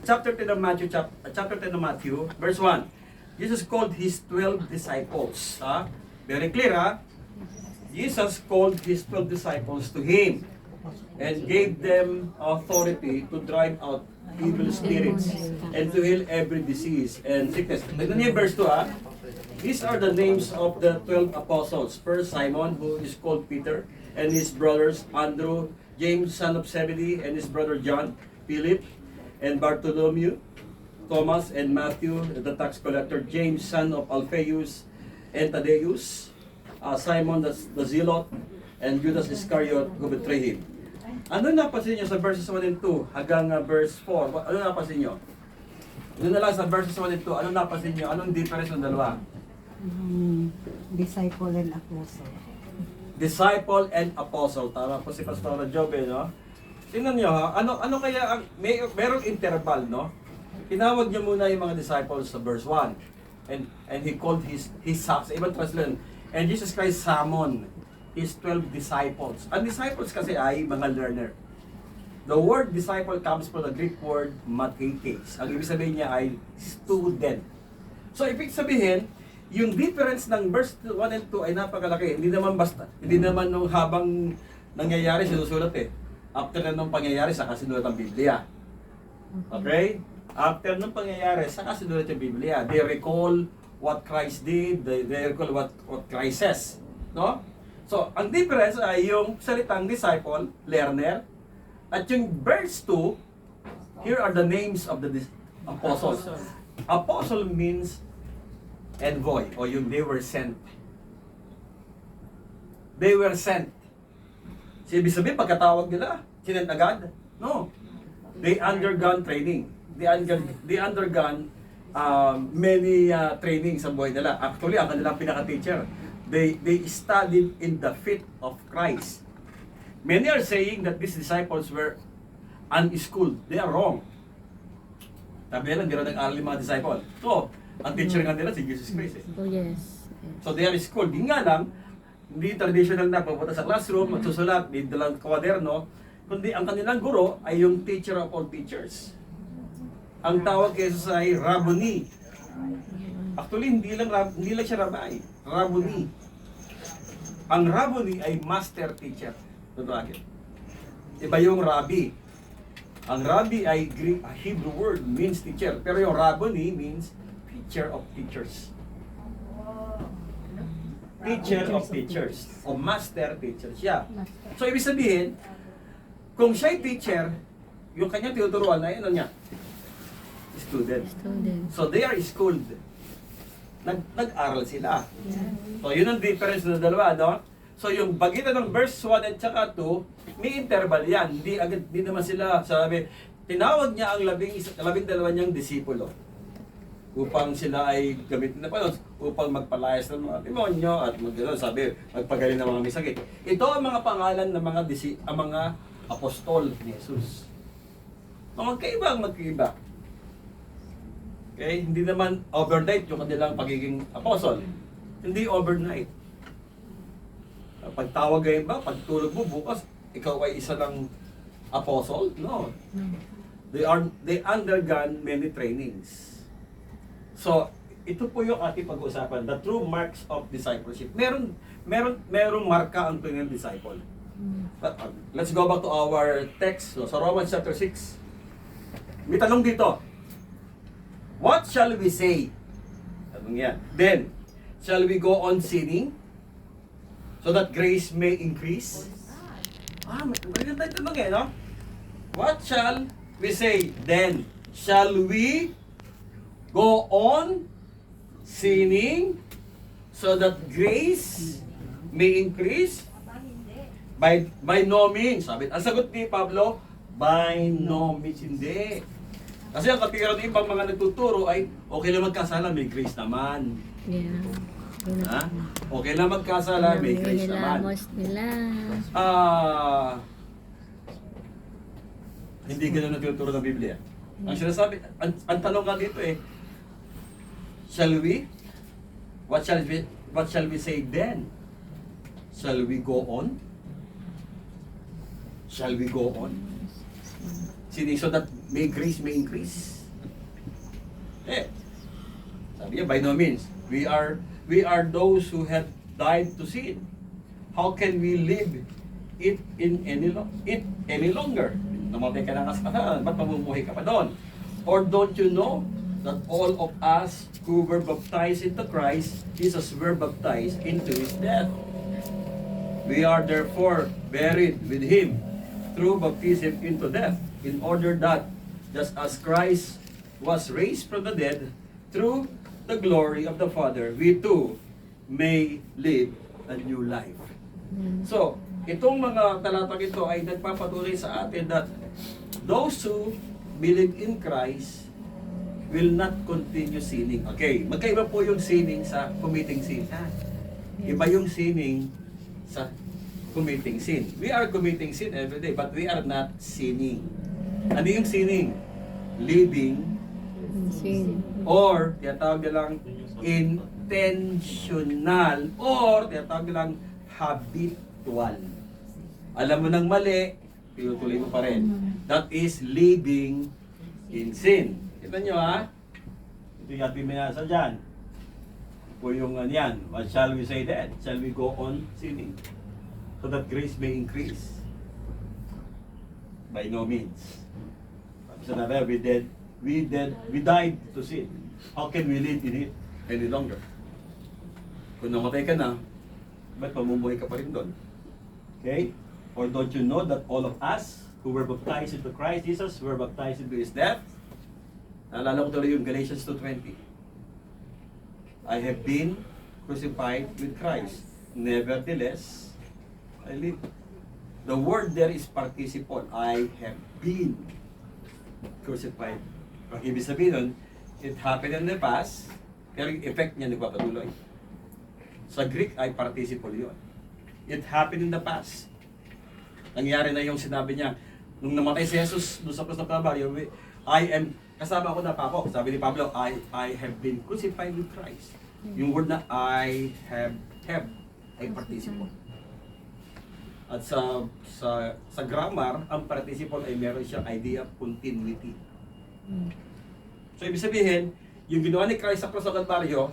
chapter 10 of Matthew, chapter 10 of Matthew, verse 1. Jesus called his 12 disciples. Very clear, ha? Jesus called his 12 disciples to him and gave them authority to drive out evil spirits and to heal every disease and sickness. Tignan niyo yung verse 2, ha? These are the names of the 12 apostles. First, Simon, who is called Peter, and his brothers, Andrew, James, son of Zebedee, and his brother John, Philip, and Bartholomew, Thomas, and Matthew, the tax collector, James, son of Alphaeus, and Thaddeus, Simon the Zealot, and Judas Iscariot, who betrayed him. Ano napansin nyo sa verses 1 and 2 hanggang verse 4? Ano napansin nyo? Doon na lang sa verses 1 and 2, ano napansin nyo? Anong difference ng dalawa? Disciple and apostle. Disciple and apostle. Tama po si Pastor Job, no? Tingnan nyo, ha? Ano kaya ang merong interval, no? Tinawag niya muna yung mga disciples sa verse 1. And he called his sons, even translation. And Jesus Christ summoned his 12 disciples. Ang disciples kasi ay mga learner. The word disciple comes from the Greek word mathetes. Ang ibig sabihin niya ay student. So ibig sabihin, yung difference ng verse 1 and 2 ay napakalaki. Hindi naman nung habang nangyayari sinusulat eh. After na nung pangyayari, saka sinulat ang Biblia. Okay? After nung pangyayari, saka sinulat yung Biblia. They recall what Christ did, they recall what Christ says. No? So, ang difference ay yung salitang disciple, learner, at yung verse 2, here are the names of the apostles. Apostle means envoy, o yung they were sent. They were sent. So, ibig sabihin, pagkatawag nila, sinent agad? No. They undergone training. They undergone many training sa buhay nila. Actually, ang kanilang pinaka-teacher, they studied in the feet of Christ. Many are saying that these disciples were unschooled. They are wrong. Sabi nila, hindi rin nag-aral yung mga disciple. So, ang teacher nga nila si Jesus Christ. Eh. Oh, yes. So, they are schooled. Di nga lang, hindi traditional na pupunta sa classroom, magsusulat, may dalang kwaderno, kundi ang kanilang guro ay yung teacher of all teachers. Ang tawag kay Jesus ay Rabboni. Actually, hindi lang siya rabbi. Rabboni. Ang Rabboni ay master teacher. Bakit? Iba yung rabbi. Ang rabbi ay Greek, Hebrew word, means teacher. Pero yung Rabboni means teacher of teachers. Teacher of teachers. O master teacher siya. So, ibig sabihin, kung siya'y teacher, yung kanyang tinuturuan ay ano niya? Student. So, they are schooled. Nag-aral sila. So, yun ang difference ng dalawa, no? So, yung pagitan ng verse 1 at saka 2, may interval yan. Hindi naman sila, sabi, tinawag niya ang 12 niyang disipulo upang sila ay gamitin na pa upang magpalayas ng mga demonyo at magpagaling ng mga may sakit. Ito ang mga pangalan ng mga apostol ni Jesus. Magkaiba. Okay? Hindi naman overnight yung kanilang pagiging apostle. Hindi overnight. Pagtawag ngayon ba, pagtulog mo bukas, ikaw ay isa ng apostle? No. They undergone many trainings. So, ito po yung ating pag-uusapan, the true marks of discipleship. Merong marka ang tunay disciple. But, let's go back to our text. So, sa Romans chapter 6, may tanong dito. What shall we say? Tanong yan. Then, shall we go on sinning so that grace may increase? Maganda yung tanong no? What shall we say? Then, shall we go on sinning so that grace may increase? By no means. Sabi, ang sagot ni Pablo, by no means, hindi. Kasi ang kapiraran ng ibang mga nagtuturo ay okay lang magkasala, may grace naman. Yeah. Ha? Okay lang magkasala, may grace naman. Hindi ganun nagtuturo ng Biblia. Ang sinasabi, ang tanong nga dito eh, shall we? What shall we say then? Shall we go on? Shall we go on? sinning so that may grace may increase. Eh, sabi niya, by no means. We are those who have died to sin. How can we live it any longer? Namatay ka na kasalanan, ba't mamumuhay ka pa doon? Or don't you know that all of us who were baptized into Christ, Jesus were baptized into His death? We are therefore buried with Him through baptism into death, in order that, just as Christ was raised from the dead through the glory of the Father, we too may live a new life. So, itong mga talatang ito ay nagpapatuloy sa atin that those who believe in Christ will not continue sinning. Okay, magkaiba po yung sinning sa committing sin. Iba yung sinning sa committing sin. We are committing sin every day, but we are not sinning. Ano yung sinning? Living Sin. or tinatawag nilang intentional or tinatawag nilang habitual. Alam mo ng mali, tinutuloy mo pa rin. That is living in sin. Kita nyo ha? Ito yung ating minasa dyan. Po yung yan. What shall we say then? Shall we go on sinning? So that grace may increase? By no means. Sa nabi, we died to sin. How can we live in it any longer? Kung namatay ka na, ba't mamumuhay ka pa rin doon? Okay? Or don't you know that all of us who were baptized into Christ Jesus were baptized into His death? Naalala ko tuloy yung Galatians 2:20. I have been crucified with Christ. Nevertheless, I live. The word there is participle. I have been crucified. Ang ibig sabihin nun, it happened in the past, pero yung effect niya nagpapatuloy. Sa Greek ay participle yun. It happened in the past. Nangyari na yung sinabi niya, nung namatay si Jesus doon sa krus ng Kalbaryo, kasama ako na pa ako. Sabi ni Pablo, I have been crucified with Christ. Yung word na I have ay participle. At sa grammar, ang participle ay meron siyang idea of continuity. So ibig sabihin, yung ginawa ni Christ sa krus ng Kalbaryo,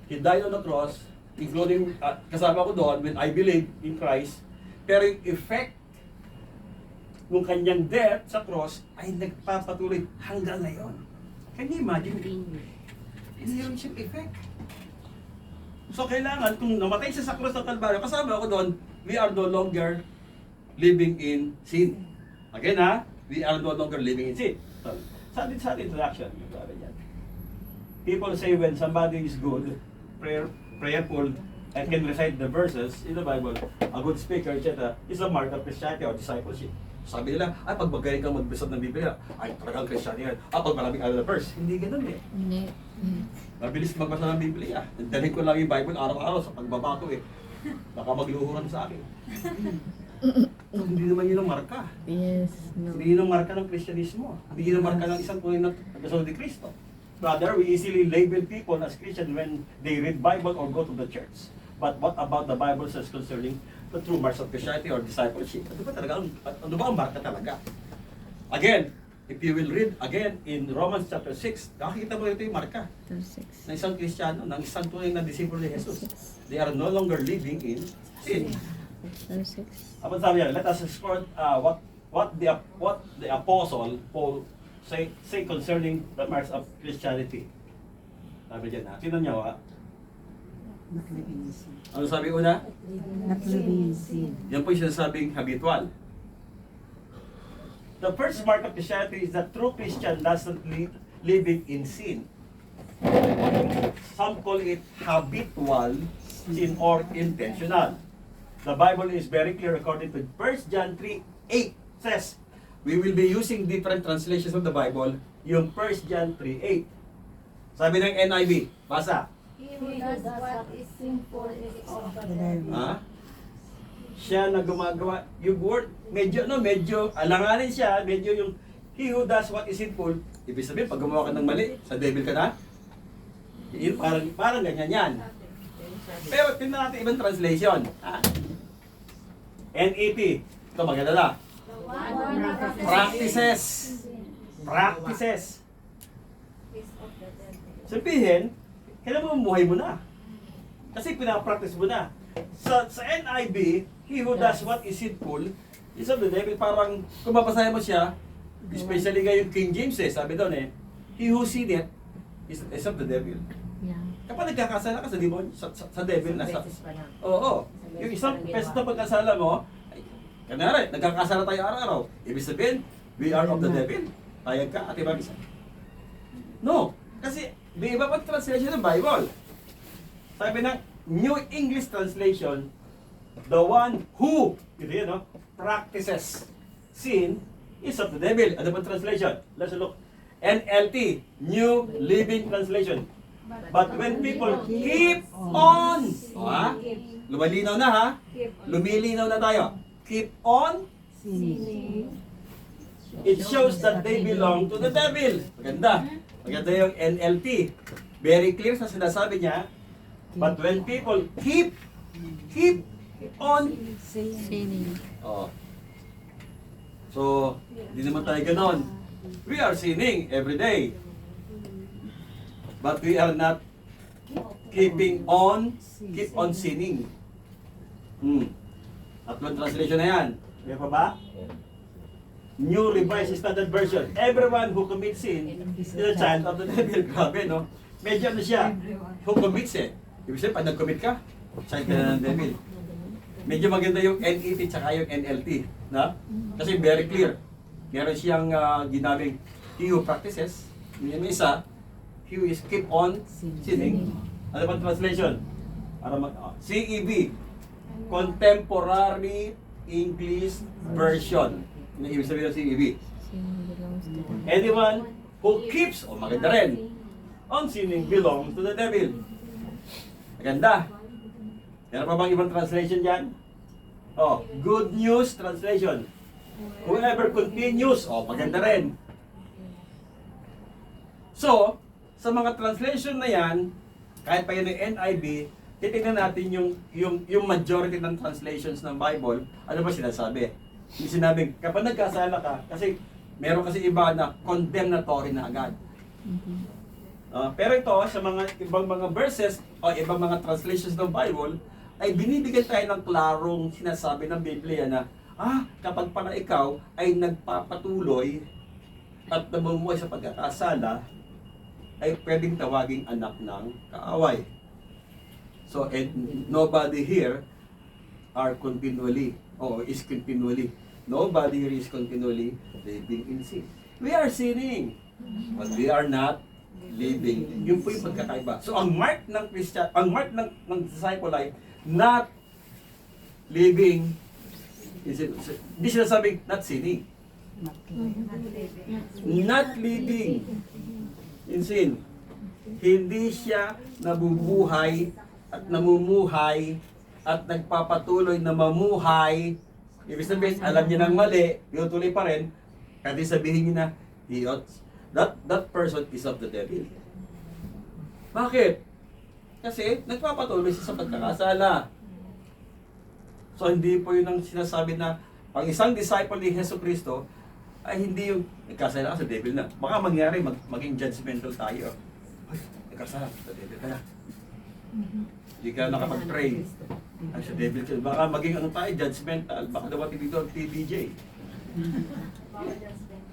He died on the cross, including, kasama ko doon, when I believe in Christ, pero yung effect ng kanyang death sa cross ay nagpapatuloy hanggang ngayon. Can you imagine? Hindi siyang effect. So kailangan, kung namatay siya sa cross ng Kalbaryo, kasama ako doon, we are no longer living in sin. Again ha, we are no longer living in sin. So, sa introduction, people say when somebody is good, prayerful, and can recite the verses in the Bible, a good speaker, etc., is a mark of Christianity or discipleship. Sabi nila, ay pag magaling kang magbasa ng Biblia, ay talagang Christianity yan. Pag maraming alam na verse, hindi ganun eh. Hindi. Mabilis magbasa ng Biblia. Dalhin ko lang yung Bible araw-araw sa pagbaba ko eh. Baka magluhuran sa akin. So, hindi naman yun ang marka. Yes. No. Hindi yun ang marka ng Kristyanismo. Hindi yun ang marka ng isang tunay na tagasunod ni Kristo. Rather, we easily label people as Christian when they read Bible or go to the church. But what about the Bible says concerning the true marks of Christianity or discipleship? Ano ba talaga? Ano ba ang marka talaga? Again, if you will read again in Romans chapter 6, nakikita mo ito yung marka ng isang Kristiyano, ng isang tunay na disipulo ni Jesus. They are no longer living in sin. Apa sabi niya? Let us explore what the apostle Paul say concerning the marks of Christianity. Sabi niya na. Tingnan niyo ha. Ano sabi una? Yan po yung sinasabing habitual. The first mark of Christianity is that true Christian doesn't living in sin. Some call it habitual sin or intentional. The Bible is very clear according to 1 John 3:8 says, we will be using different translations of the Bible. Yung 1 John 3:8. Sabi ng NIV, basa. He who does what is sinful is of the devil. Ha? Siya na gumagawa, yung word, medyo alanganin siya, medyo yung, he who does what is sinful, ibig sabihin, pag gumawa ka ng mali, sa devil ka na, yun, parang ganyan yan. Pero tingnan natin ibang translation. Ha? NET, ito maganda na. The Practices. Practices. Sabihin, kailangan mo mamuhay mo na. Kasi pinapractice mo na. Sa NIV, he who does what is sinful is of the devil. Parang kung mapasahin mo siya, especially ngayon King James sabi doon he who sin it is of the devil. Yeah. Kapag nagkakasala ka sa demon, sa devil na sa... Beses pa lang. Oo. Yung isang beses na pagkasala mo, ay, kanari, nagkakasala tayo araw-araw. Ibig sabihin, we are of the devil. Tayag ka at ibang isa. No. Kasi, may iba pang translation ng Bible. Sabi ng New English Translation, the one who, ito yun, no, practices sin is of the devil. Ano pang translation? Let's look. NLT, New Living Translation. But when people keep on, ha? Lumalinaw na ha? Lumilinaw na tayo. Keep on, it shows that they belong to the devil. Maganda. Maganda yung NLT. Very clear sa sinasabi niya. But when people keep on, Sinning. oh. So, hindi naman tayo ganon. We are sinning every day. But we are not keep on sinning. Tatlong translation na yan. May pa ba? New Revised Standard Version. Everyone who commits sin is a child of the devil. Grabe, no? Medyo ano siya? Who commits Ibig sabihin, pag nag-commit ka, child ka na ng devil. Medyo maganda yung NET tsaka yung NLT. Na? Kasi very clear. Meron siyang ginaming he who practices. Yung isa, he who is keep on sinning. Ano bang translation? Para CEV, Contemporary English Version. Ano ibig sabihin ng CEV? Sinning belongs to the Anyone who keeps, maganda rin, on sinning belongs to the devil. Maganda. Meron pa bang ibang translation dyan? Good News Translation. Whoever continues, maganda rin. So, sa mga translation na yan, kahit pa yun ng NIV, titignan natin yung majority ng translations ng Bible, ano ba sinasabi? Yung sinabing, kapag nagkasala ka, kasi meron kasi iba na condemnatory na agad. Pero ito, sa mga ibang mga verses o ibang mga translations ng Bible, ay binibigyan tayo ng klarong sinasabi ng Biblia na, kapag pala ikaw ay nagpapatuloy at namumuhay sa pagkakasala, ay pwedeng tawaging anak ng kaaway. So, nobody here are continually, is continually. Nobody here is continually living in sin. We are sinning, but we are not living. Yun po yung pagkakaiba. So, ang mark ng Christian, ang mark ng disciple ay not living in sin. Hindi sila sabing not sinning. Not living in sin. Hindi siya nabubuhay at namumuhay at nagpapatuloy na mamuhay. Ibig sabihin, alam niya ng mali, tinutuloy pa rin, kasi sabihin niya na, that person is of the devil. Bakit? Kasi nagpapatuloy siya sa pagkakasala. So hindi po yun ang sinasabi na ang isang disciple ni Hesus Kristo ay hindi yung nagkasala ka sa devil na. Baka mangyari, maging judgmental tayo. Ay, nagkasala sa devil ka na. Hindi ka nakapag-pray. Ay, sa devil ka. Baka maging ano tayo, judgmental. Baka dawatin dito ang TBJ.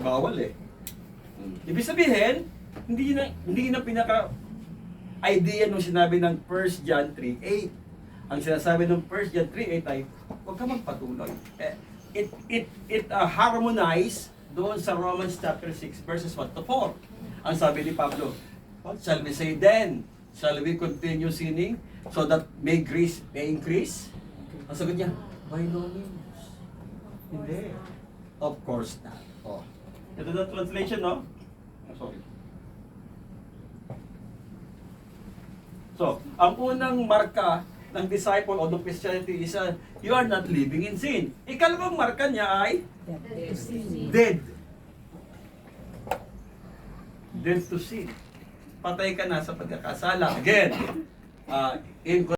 Bawal Ibig sabihin, hindi na pinaka-idea nung sinabi ng 1 John 3:8. Ang sinasabi ng 1 John 3:8 ay, huwag ka magpatuloy. It harmonize doon sa Romans chapter 6 verses 1 to 4. Ang sabi ni Pablo, what shall we say then? Shall we continue sinning so that grace may increase? Ang sagot niya, by no means. Hindi. Of course not. Ito na translation, no? Sorry. So, ang unang marka ng disciple o ng Christianity is you are not living in sin. Ikalawang marka niya ay dead. Dead to sin. Patay ka na sa pagkakasala. Again, in